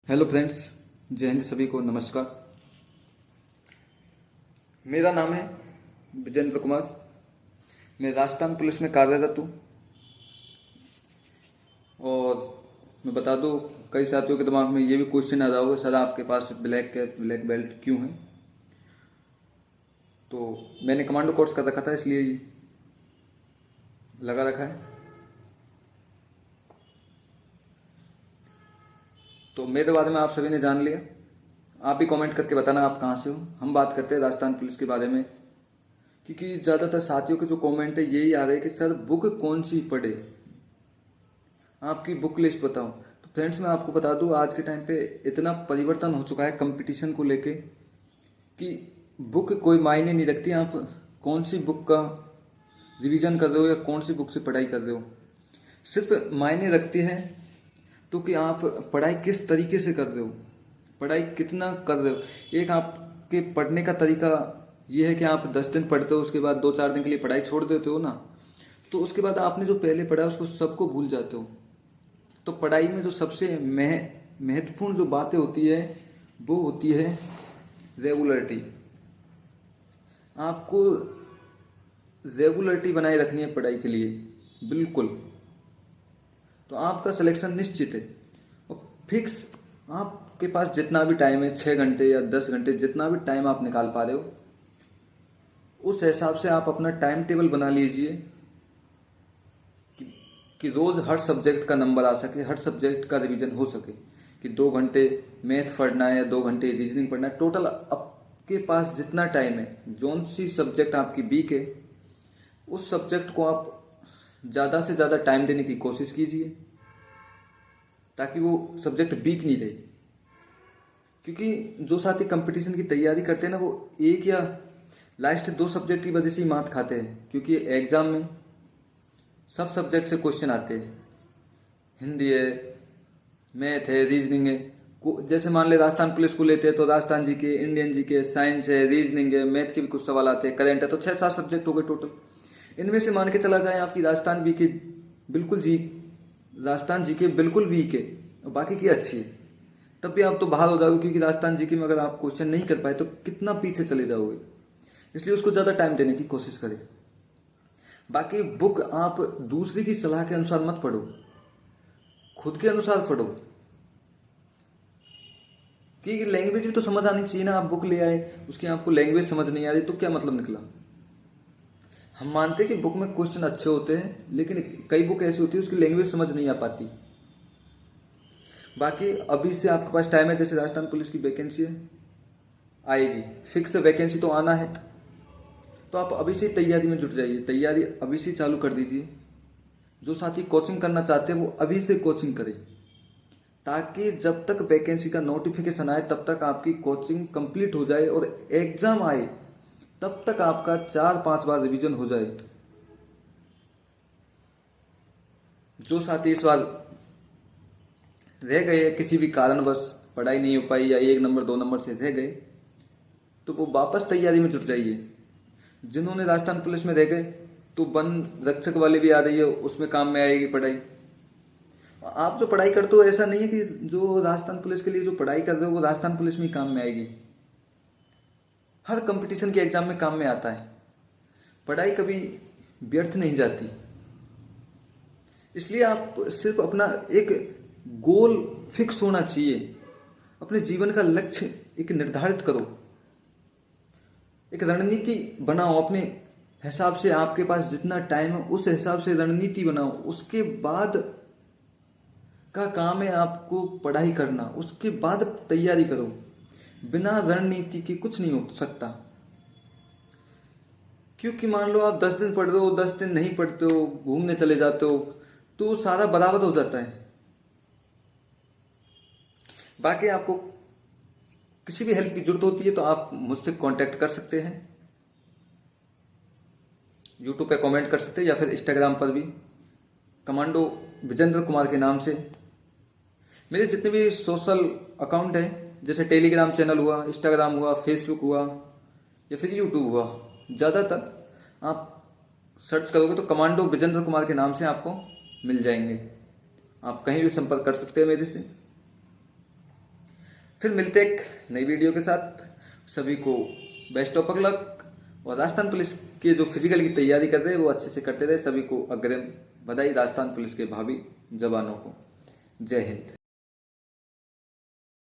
Hello friends, जय हिंद। सभी को नमस्कार। मेरा नाम है विजेंद्र कुमार। मैं राजस्थान पुलिस में कार्यरत हूँ। और मैं बता दूँ, कई साथियों के दिमाग में ये भी क्वेश्चन आ रहा होगा, सर आपके पास ब्लैक कैप ब्लैक बेल्ट क्यों है। तो मैंने कमांडो कोर्स कर रखा था, इसलिए लगा रखा है। तो मेरे बारे में आप सभी ने जान लिया। आप भी कमेंट करके बताना आप कहाँ से हो। हम बात करते हैं राजस्थान पुलिस के बारे में, क्योंकि ज़्यादातर साथियों के जो कमेंट है यही आ रहे हैं कि सर बुक कौन सी पढ़े, आपकी बुक लिस्ट बताओ। तो फ्रेंड्स, मैं आपको बता दूं, आज के टाइम पे इतना परिवर्तन हो चुका है कंपटीशन को लेके कि बुक कोई मायने नहीं रखती। आप कौन सी बुक का रिवीजन कर रहे हो या कौन सी बुक से पढ़ाई कर रहे हो, सिर्फ मायने रखती है तो कि आप पढ़ाई किस तरीके से कर रहे हो, पढ़ाई कितना कर रहे हो। एक आपके पढ़ने का तरीका ये है कि आप 10 दिन पढ़ते हो, उसके बाद 2-4 दिन के लिए पढ़ाई छोड़ देते हो ना, तो उसके बाद आपने जो पहले पढ़ा उसको सबको भूल जाते हो। तो पढ़ाई में जो सबसे महत्वपूर्ण जो बातें होती है वो होती है रेगुलरिटी। आपको रेगुलरिटी बनाए रखनी है पढ़ाई के लिए, बिल्कुल। तो आपका सिलेक्शन निश्चित है। और फिक्स आपके पास जितना भी टाइम है, 6 घंटे या 10 घंटे, जितना भी टाइम आप निकाल पा रहे हो, उस हिसाब से आप अपना टाइम टेबल बना लीजिए कि रोज हर सब्जेक्ट का नंबर आ सके, हर सब्जेक्ट का रिवीजन हो सके। कि 2 घंटे मैथ पढ़ना है या 2 घंटे रीजनिंग पढ़ना है। टोटल आपके पास जितना टाइम है, जोन सी सब्जेक्ट आपकी वीक है, उस सब्जेक्ट को आप ज़्यादा से ज़्यादा टाइम देने की कोशिश कीजिए, ताकि वो सब्जेक्ट वीक नहीं रहे। क्योंकि जो साथी कंपटीशन की तैयारी करते हैं ना, वो एक या लास्ट 2 सब्जेक्ट की वजह से ही मात खाते हैं। क्योंकि एग्जाम में सब सब्जेक्ट से क्वेश्चन आते हैं, हिंदी है, मैथ है, रीजनिंग है। जैसे मान ले राजस्थान पुलिस को लेते हैं तो राजस्थान जी के, इंडियन जी के, साइंस है, रीजनिंग है, मैथ के भी कुछ सवाल आते हैं, करेंट है। तो 6-7 सब्जेक्ट हो गए टोटल। इनमें से मान के चला जाए आपकी राजस्थान जी के बिल्कुल वीक है और बाकी की अच्छी है, तब भी आप तो बाहर हो जाओगे। क्योंकि राजस्थान जी के में अगर आप क्वेश्चन नहीं कर पाए तो कितना पीछे चले जाओगे। इसलिए उसको ज़्यादा टाइम देने की कोशिश करें। बाकी बुक आप दूसरे की सलाह के अनुसार मत पढ़ो, खुद के अनुसार पढ़ो। कि लैंग्वेज भी तो समझ आनी चाहिए ना। आप बुक ले आए, उसकी आपको लैंग्वेज समझ नहीं आ रही तो क्या मतलब निकला। हम मानते हैं कि बुक में क्वेश्चन अच्छे होते हैं, लेकिन कई बुक ऐसी होती है उसकी लैंग्वेज समझ नहीं आ पाती। बाकी अभी से आपके पास टाइम है। जैसे राजस्थान पुलिस की वैकेंसी है, आएगी, फिक्स वैकेंसी तो आना है। तो आप अभी से तैयारी में जुट जाइए, तैयारी अभी से चालू कर दीजिए। जो साथी कोचिंग करना चाहते हैं वो अभी से कोचिंग करें, ताकि जब तक वैकेंसी का नोटिफिकेशन आए तब तक आपकी कोचिंग कंप्लीट हो जाए और एग्जाम आए तब तक आपका 4-5 बार रिवीजन हो जाए। जो साथी इस बार रह गए, किसी भी कारणवश पढ़ाई नहीं हो पाई या 1 नंबर 2 नंबर से रह गए, तो वो वापस तैयारी में जुट जाइए। जिन्होंने राजस्थान पुलिस में रह गए तो वन रक्षक वाले भी आ रही है, उसमें काम में आएगी पढ़ाई। आप जो पढ़ाई करते हो, ऐसा नहीं है कि जो राजस्थान पुलिस के लिए जो पढ़ाई कर रहे हो वो राजस्थान पुलिस में ही काम में आएगी। हर कंपटीशन के एग्जाम में काम में आता है। पढ़ाई कभी व्यर्थ नहीं जाती। इसलिए आप सिर्फ अपना एक गोल फिक्स होना चाहिए। अपने जीवन का लक्ष्य एक निर्धारित करो, एक रणनीति बनाओ अपने हिसाब से। आपके पास जितना टाइम है उस हिसाब से रणनीति बनाओ। उसके बाद का काम है आपको पढ़ाई करना, उसके बाद तैयारी करो। बिना रणनीति के कुछ नहीं हो सकता। क्योंकि मान लो आप 10 दिन पढ़ रहे हो, 10 दिन नहीं पढ़ते हो, घूमने चले जाते हो, तो सारा बराबर हो जाता है। बाकी आपको किसी भी हेल्प की जरूरत होती है तो आप मुझसे कांटेक्ट कर सकते हैं। यूट्यूब पे कमेंट कर सकते हैं या फिर इंस्टाग्राम पर भी कमांडो विजेंद्र कुमार के नाम से। मेरे जितने भी सोशल अकाउंट हैं, जैसे टेलीग्राम चैनल हुआ, इंस्टाग्राम हुआ, फेसबुक हुआ या फिर यूट्यूब हुआ, ज़्यादातर आप सर्च करोगे तो कमांडो विजेंद्र कुमार के नाम से आपको मिल जाएंगे। आप कहीं भी संपर्क कर सकते हैं मेरे से। फिर मिलते एक नई वीडियो के साथ। सभी को बेस्ट ऑफ लक, और राजस्थान पुलिस के जो फिजिकल की तैयारी कर रहे हैं वो अच्छे से करते रहे। सभी को अग्रिम बधाई राजस्थान पुलिस के भावी जवानों को। जय हिंद।